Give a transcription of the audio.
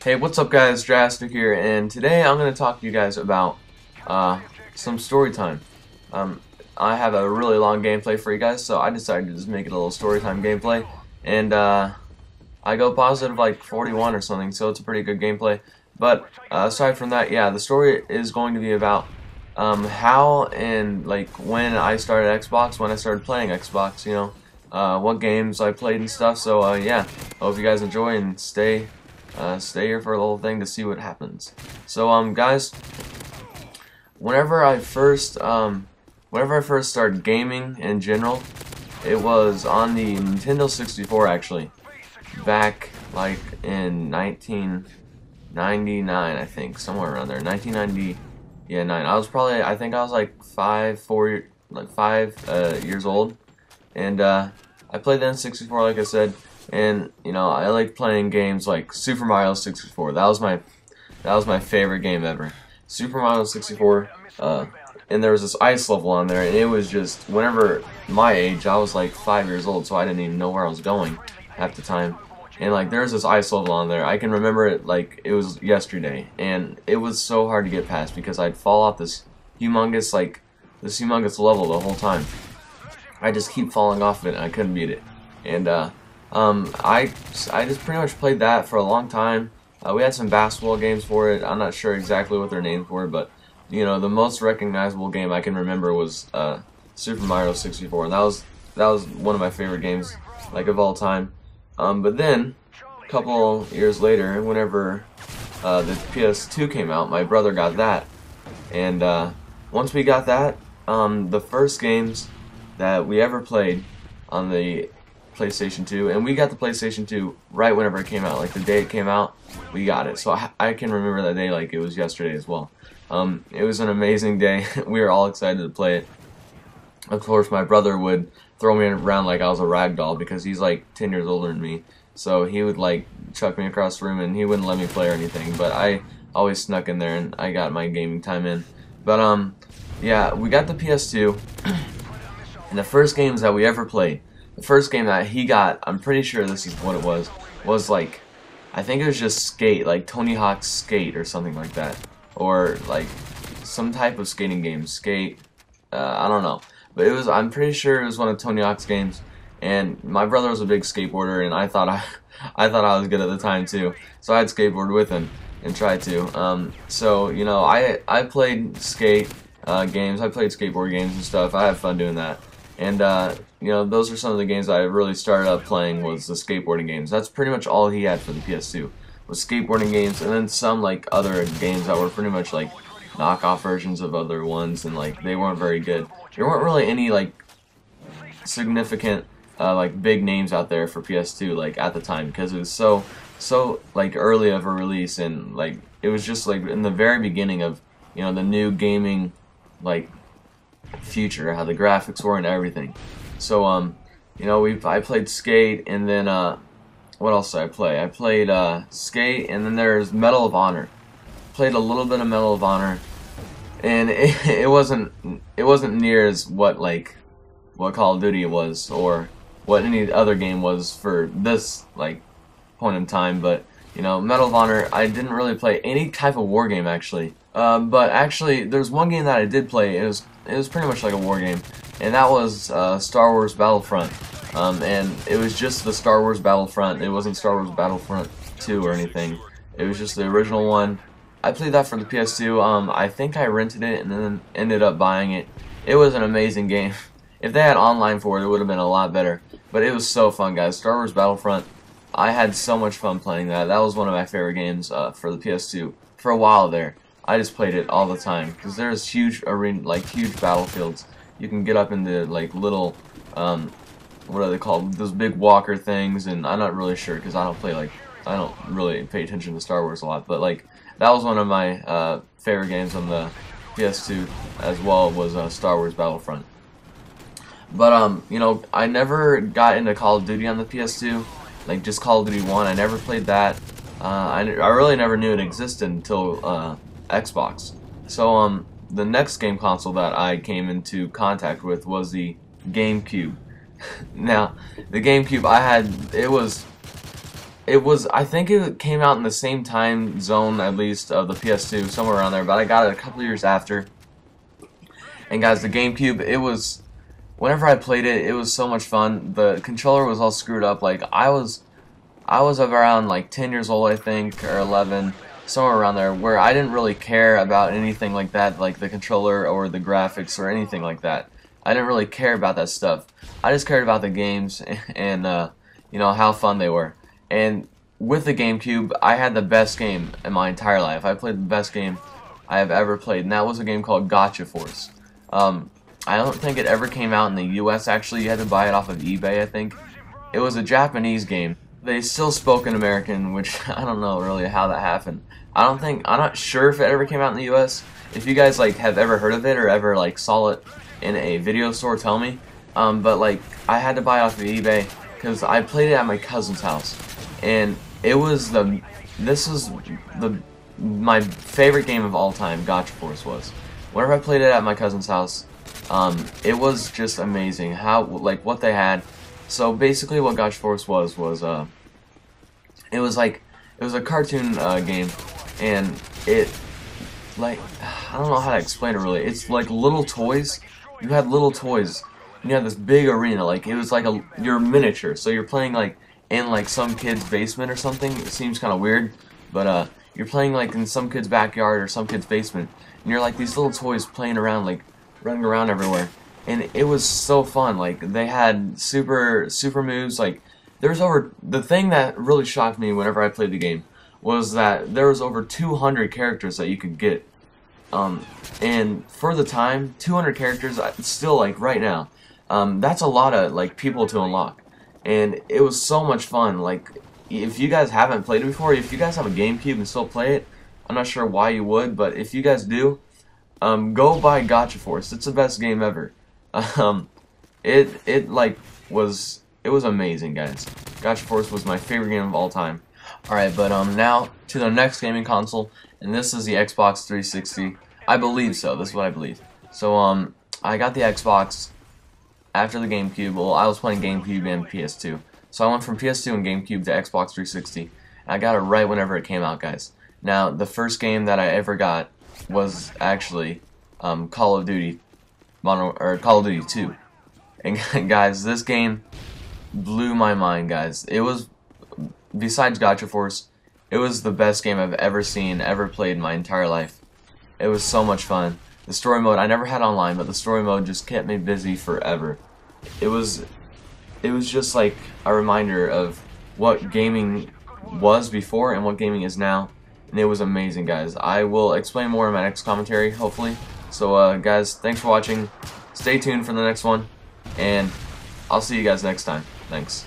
Hey, what's up guys, Drastic here, and today I'm going to talk to you guys about some story time. I have a really long gameplay for you guys, so I decided to just make it a little story time gameplay, and I go positive like 41 or something, so it's a pretty good gameplay. But aside from that, yeah, the story is going to be about how and like when I started Xbox, when I started playing Xbox, you know, what games I played and stuff. So yeah, hope you guys enjoy and stay here for a little thing to see what happens. So guys, whenever I first started gaming in general, it was on the Nintendo 64 actually, back like in 1999, I think, somewhere around there, 1990, yeah, 9. I think I was like 5 years old, and I played the N64 like I said. And you know, I like playing games like Super Mario 64. That was my favorite game ever. Super Mario 64. And there was this ice level on there, and it was just, whenever my age, I was like 5 years old, so I didn't even know where I was going at the time. And like, there's this ice level on there. I can remember it like it was yesterday, and it was so hard to get past because I'd fall off this humongous level the whole time. I just keep falling off of it, and I couldn't beat it. And I just pretty much played that for a long time. We had some basketball games for it. I'm not sure exactly what their names were, but you know, the most recognizable game I can remember was Super Mario 64, and that was one of my favorite games like of all time. But then a couple years later, whenever the PS2 came out, my brother got that, and once we got that, the first games that we ever played on the PlayStation 2, and we got the PlayStation 2 right whenever it came out, like the day it came out, we got it. So I can remember that day like it was yesterday as well. It was an amazing day. We were all excited to play it. Of course, my brother would throw me around like I was a rag doll because he's like 10 years older than me. So he would like chuck me across the room and he wouldn't let me play or anything. But I always snuck in there and I got my gaming time in. But yeah, we got the PS2, and the first games that we ever played, the first game that he got, I'm pretty sure this is what it was like, I think it was just Skate, like Tony Hawk's Skate or something like that. Or like some type of skating game, Skate, I don't know. But it was, I'm pretty sure it was one of Tony Hawk's games. And my brother was a big skateboarder, and I thought I was good at the time too. So I'd skateboard with him and try to. So you know, I played skate games, I played skateboard games and stuff. I had fun doing that. And you know, those are some of the games I really started up playing, was the skateboarding games. That's pretty much all he had for the PS2, was skateboarding games, and then some like other games that were pretty much like knockoff versions of other ones, and like they weren't very good. There weren't really any like significant like big names out there for PS2 like at the time, because it was so like early of a release, and like it was just like in the very beginning of, you know, the new gaming like future, how the graphics were and everything. So you know, I played Skate, and then what else did I play? I played Skate, and then there's Medal of Honor. Played a little bit of Medal of Honor, and it wasn't near as what Call of Duty was, or what any other game was for this like point in time. But you know, Medal of Honor, I didn't really play any type of war game actually. But actually, there's one game that I did play. It was pretty much like a war game, and that was Star Wars Battlefront. And it was just the Star Wars Battlefront. It wasn't Star Wars Battlefront 2 or anything. It was just the original one. I played that for the PS2. I think I rented it and then ended up buying it. It was an amazing game. If they had online for it, it would have been a lot better. But it was so fun, guys. Star Wars Battlefront, I had so much fun playing that. That was one of my favorite games for the PS2. For a while there, I just played it all the time, because there's huge arena, like huge battlefields. You can get up into like little, what are they called? Those big walker things, and I'm not really sure because I don't really pay attention to Star Wars a lot. But like, that was one of my favorite games on the PS2 as well, was Star Wars Battlefront. But you know, I never got into Call of Duty on the PS2, like just Call of Duty 1. I never played that. I really never knew it existed until Xbox. So the next game console that I came into contact with was the GameCube. Now, the GameCube, I think it came out in the same time zone, at least, of the PS2, somewhere around there, but I got it a couple years after. And guys, the GameCube, whenever I played it, it was so much fun. The controller was all screwed up. Like, I was around like 10 years old, I think, or 11, somewhere around there, where I didn't really care about anything like that, like the controller or the graphics or anything like that. I didn't really care about that stuff. I just cared about the games and you know, how fun they were. And with the GameCube, I had the best game in my entire life. I played the best game I have ever played, and that was a game called Gotcha Force. I don't think it ever came out in the US, actually. You had to buy it off of eBay, I think. It was a Japanese game. They still spoke in American, which I don't know really how that happened. I'm not sure if it ever came out in the US. If you guys like have ever heard of it or ever like saw it in a video store, tell me. But like I had to buy it off of eBay because I played it at my cousin's house, and it was my favorite game of all time. Gotcha Force was. Whenever I played it at my cousin's house, it was just amazing how like what they had. So basically, what Gotcha Force was it was a cartoon game, and it like I don't know how to explain it really. It's like little toys. You had little toys. And you had this big arena. Like it was like you're miniature. So you're playing like in like some kid's basement or something. It seems kind of weird, but you're playing like in some kid's backyard or some kid's basement, and you're like these little toys playing around, like running around everywhere. And it was so fun. Like they had super moves. Like the thing that really shocked me whenever I played the game was that there was over 200 characters that you could get. And for the time, 200 characters, still like right now, that's a lot of like people to unlock. And it was so much fun. Like if you guys haven't played it before, if you guys have a GameCube and still play it, I'm not sure why you would, but if you guys do, go buy Gotcha Force. It's the best game ever. It was amazing, guys. Gotcha Force was my favorite game of all time. Alright, but now to the next gaming console, and this is the Xbox 360. I believe so. This is what I believe. So I got the Xbox after the GameCube. Well, I was playing GameCube and PS2. So I went from PS2 and GameCube to Xbox 360. And I got it right whenever it came out, guys. Now, the first game that I ever got was actually Call of Duty Call of Duty 2. And guys, this game blew my mind, guys. It was, besides Gotcha Force, it was the best game I've ever seen, ever played in my entire life. It was so much fun. The story mode, I never had online, but the story mode just kept me busy forever. It was just like a reminder of what gaming was before and what gaming is now. And it was amazing, guys. I will explain more in my next commentary, hopefully. So, guys, thanks for watching. Stay tuned for the next one, and I'll see you guys next time. Thanks.